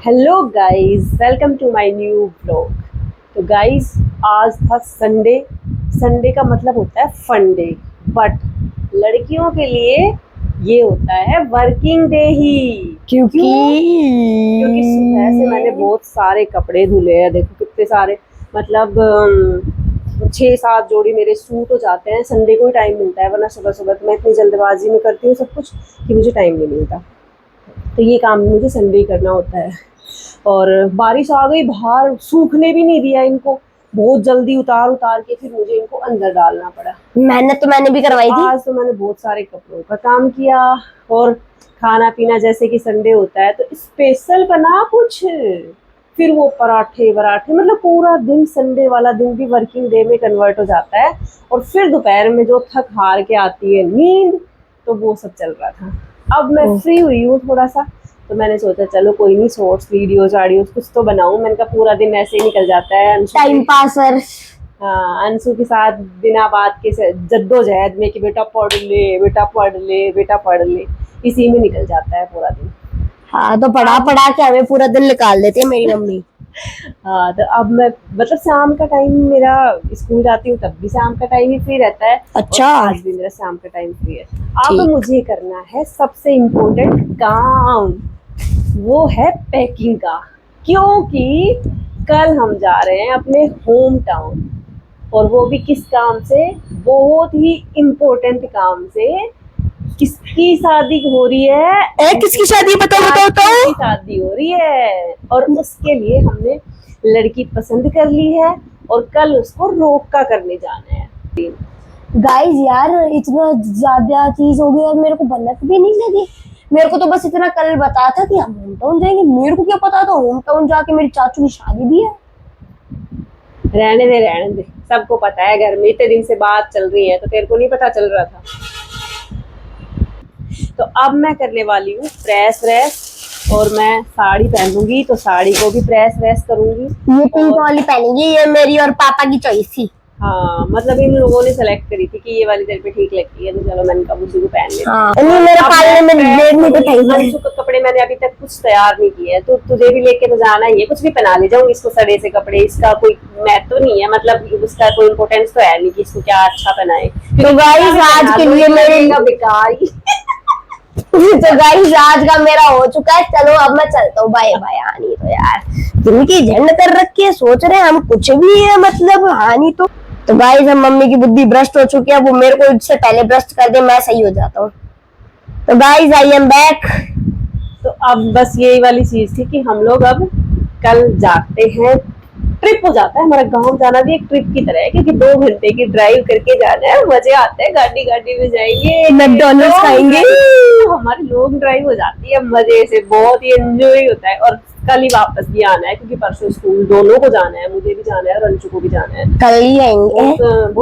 Hello guys, welcome to my new blog. तो guys, आज था संडे। संडे का मतलब होता है फन डे, बट लड़कियों के लिए ये होता है वर्किंग डे ही। क्योंकि सुबह से मैंने बहुत सारे कपड़े धुले हैं। देखो कितने सारे, मतलब 6-7 जोड़ी मेरे सूट हो जाते हैं। संडे को ही टाइम मिलता है, वरना सुबह सुबह तो मैं इतनी जल्दबाजी में करती हूँ सब कुछ कि मुझे टाइम नहीं मिलता। तो ये काम मुझे संडे ही करना होता है। और बारिश आ गई बाहर, सूखने भी नहीं दिया इनको, बहुत जल्दी उतार उतार के फिर मुझे इनको अंदर डालना पड़ा। मेहनत तो मैंने भी करवाई थी। आज तो मैंने बहुत सारे कपड़ों का काम किया और खाना पीना, जैसे कि संडे होता है तो स्पेशल बना कुछ, फिर वो पराठे वराठे, मतलब पूरा दिन संडे वाला दिन भी वर्किंग डे में कन्वर्ट हो जाता है। और फिर दोपहर में जो थक हार के आती है नींद, तो वो सब चल रहा था। अब मैं फ्री हुई हूँ थोड़ा सा, तो मैंने सोचा चलो कोई नहीं, शॉर्ट्स वीडियोज वाडियोज कुछ तो बनाऊं। मैंने कहा पूरा दिन ऐसे ही निकल जाता है टाइम पासर। हाँ, अंशु के साथ बिना बात के जद्दोजहद में कि बेटा पढ़ ले, बेटा पढ़ ले, बेटा पढ़ ले, इसी में निकल जाता है पूरा दिन। हाँ, तो पढ़ा पढ़ा के हमें पूरा दिन निकाल देती है मेरी मम्मी। हाँ, तो अब मैं, मतलब शाम का टाइम मेरा, स्कूल जाती हूँ तब भी शाम का टाइम ही फ्री रहता है। अच्छा, आज भी मेरा शाम का टाइम फ्री है। अब मुझे करना है सबसे इम्पोर्टेंट काम, वो है पैकिंग का। क्योंकि कल हम जा रहे हैं अपने होम टाउन, और वो भी किस काम से, बहुत ही इम्पोर्टेंट काम से। किसकी शादी हो रही है? किसकी शादी? बताओ बताओ की शादी हो रही है, और उसके लिए हमने लड़की पसंद कर ली है, और कल उसको रोका करने जाना है। गाइस यार, इतना ज्यादा चीज हो गई और मेरे को भनक भी नहीं लगी। मेरे को तो बस इतना कल बताया था कि हम होम टाउन जाएंगे। मेरे को क्या पता था होम टाउन जाके मेरी चाचू की शादी भी है। रहने दे, सबको पता है। घर में इतने दिन से बात चल रही है, तो तेरे को नहीं पता चल रहा था? तो अब मैं करने वाली हूँ प्रेस व्रेस, और मैं साड़ी पहनूंगी तो साड़ी को भी प्रेस व्रेस करूंगी। ये पिंक वाली पहनेंगी, ये मेरी और पापा की चॉइस थी। हाँ, मतलब इन लोगों ने सेलेक्ट करी थी कि ये वाली तेरे पे ठीक लगती है, तो चलो मैंने कहा उसी को पहन लेते। हाँ, मेरे पालने में डेढ़ नहीं दिखाई। कपड़े मैंने अभी तक कुछ तैयार नहीं किए हैं, तो तुझे भी लेके तो जाना ही है। कुछ भी पहना ले जाऊंगी इसको, सड़े से कपड़े, इसका कोई महत्व तो नहीं है, मतलब उसका कोई इम्पोर्टेंस तो है नहीं कि इसको क्या अच्छा पहनाए। तो गाइस आज के लिए मेरे बेकार ही तो गाइस आज का मेरा हो चुका है। चलो अब मैं चलता हूँ, बाय बाय। हानि तो यार जिनकी झंड कर रखी है, सोच रहे हैं हम कुछ भी है, मतलब हानि तो गाइस हम मम्मी की बुद्धि भ्रष्ट हो चुकी है। वो मेरे को इससे पहले भ्रष्ट कर दे, मैं सही हो जाता हूँ। तो गाइस आई एम बैक। तो अब बस यही वाली चीज थी कि हम लोग अब कल जाते हैं, ट्रिप हो जाता है। हमारा गांव जाना भी एक ट्रिप की तरह है, क्योंकि 2 घंटे की ड्राइव करके जाना है। मजे आते हैं, गाड़ी में जाएंगे, मैकडॉनल्ड्स खाएंगे, हमारी लॉन्ग ड्राइव हो जाती है मजे से, बहुत ही एंजॉय होता है। और कल ही वापस भी आना है, क्योंकि परसों स्कूल दोनों को जाना है, मुझे भी जाना है और अंशु को भी जाना है। कल ही आएंगे,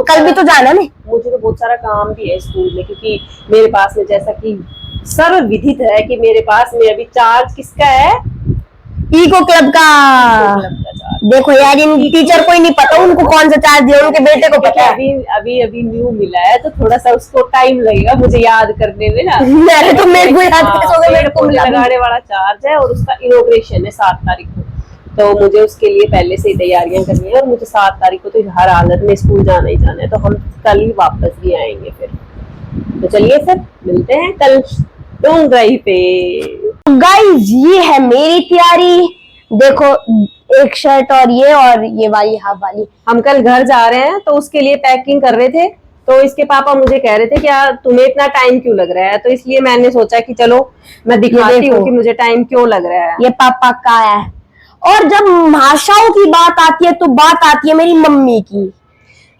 कल भी तो जाना है। मुझे तो बहुत सारा काम भी है स्कूल में, क्योंकि मेरे पास में, जैसा कि सर्वविदित है कि मेरे पास में अभी चार्ज किसका है? इको क्लब का। देखो यार, इन टीचर को ही नहीं पता उनको कौन सा चार्ज दिया, उनके बेटे को पता है। अभी न्यू मिला है, तो थोड़ा सा उसको टाइम लगेगा मुझे याद करने में ना। मेरे को याद कैसे होगा? मेरे को लगाने वाला चार्ज है, और उसका इनॉग्रेशन है 7 तारीख को, तो मुझे उसके लिए पहले से ही तैयारियां करनी है। और मुझे 7 तारीख को तो हर हालत में स्कूल जाना ही जाना है, तो हम कल ही वापस भी आएंगे फिर। तो चलिए फिर मिलते हैं कल लॉन्ग ड्राइव पे। गाइस ये है मेरी तैयारी, देखो एक शर्ट और ये वाली हाफ वाली। हम कल घर जा रहे हैं, तो उसके लिए पैकिंग कर रहे थे, तो इसके पापा मुझे कह रहे थे कि यार तुम्हें इतना टाइम क्यों लग रहा है, तो इसलिए मैंने सोचा कि चलो मैं दिखाती हूँ कि मुझे टाइम क्यों लग रहा है। ये पापा का है। और जब भाषाओं की बात आती है तो बात आती है मेरी मम्मी की।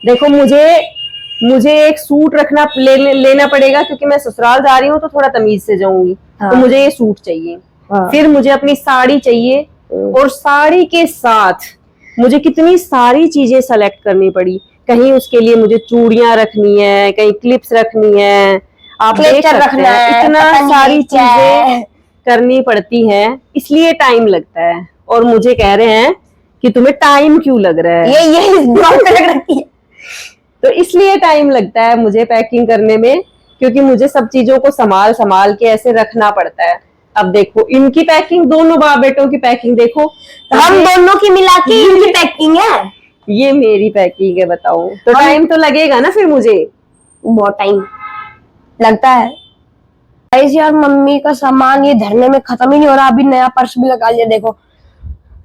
देखो मुझे एक सूट रखना लेना पड़ेगा, क्योंकि मैं ससुराल जा रही हूँ तो थोड़ा तमीज से जाऊंगी। हाँ। तो मुझे ये सूट चाहिए। हाँ। फिर मुझे अपनी साड़ी चाहिए, और साड़ी के साथ मुझे कितनी सारी चीजें सेलेक्ट करनी पड़ी। कहीं उसके लिए मुझे चूड़ियां रखनी है, कहीं क्लिप्स रखनी है, आप देख सकते हैं इतना सारी चीजें करनी पड़ती है, इसलिए टाइम लगता है। और मुझे कह रहे हैं कि तुम्हें टाइम क्यों लग रहा है, ये तो इसलिए टाइम लगता है मुझे पैकिंग करने में, क्योंकि मुझे सब चीजों को संभाल के ऐसे रखना पड़ता है। अब देखो इनकी पैकिंग, दोनों बाप बेटों की पैकिंग देखो। हम दोनों की मिला के इनकी पैकिंग है, ये मेरी पैकिंग है, बताओ। तो टाइम तो लगेगा ना फिर मुझे, बहुत टाइम लगता है। गाइस यार मम्मी का सामान ये धरने में खत्म ही नहीं हो रहा, अभी नया पर्स भी लगा लिया। देखो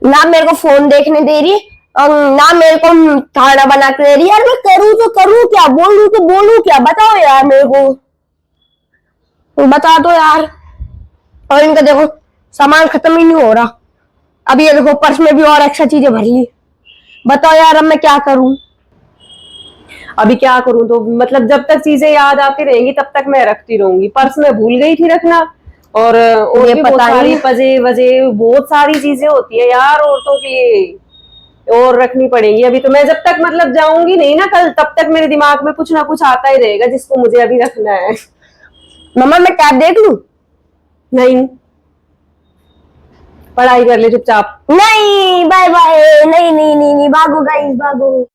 ना मेरे को फोन देखने दे रही और ना मेरे को खाना बना के दे रही। यार मैं करूँ तो करूँ क्या, बोलूँ तो बोलूँ क्या, बताओ यार मेरे को, बता दो यार। और इनका देखो सामान खत्म ही नहीं हो रहा। अब ये देखो पर्स में भी और एक्स्ट्रा चीजें भर ली। बताओ यार अब मैं क्या करूं। अभी क्या करूं? तो मतलब जब तक चीजें याद आती रहेंगी तब तक मैं रखती रहूंगी। पर्स में भूल गई थी रखना, और ये भी बहुत पता सारी नहीं। पजे वजे बहुत सारी चीजें होती है यार औरतों के लिए, और रखनी पड़ेंगी। अभी तो मैं जब तक मतलब जाऊंगी नहीं ना कल, तब तक मेरे दिमाग में कुछ ना कुछ आता ही रहेगा जिसको मुझे अभी रखना है। मम्मा मैं टैब देख लूं? नहीं, पढ़ाई कर ले चुपचाप। नहीं बाय बाय, नहीं नहीं नहीं नहीं, भागो गाइस भागो।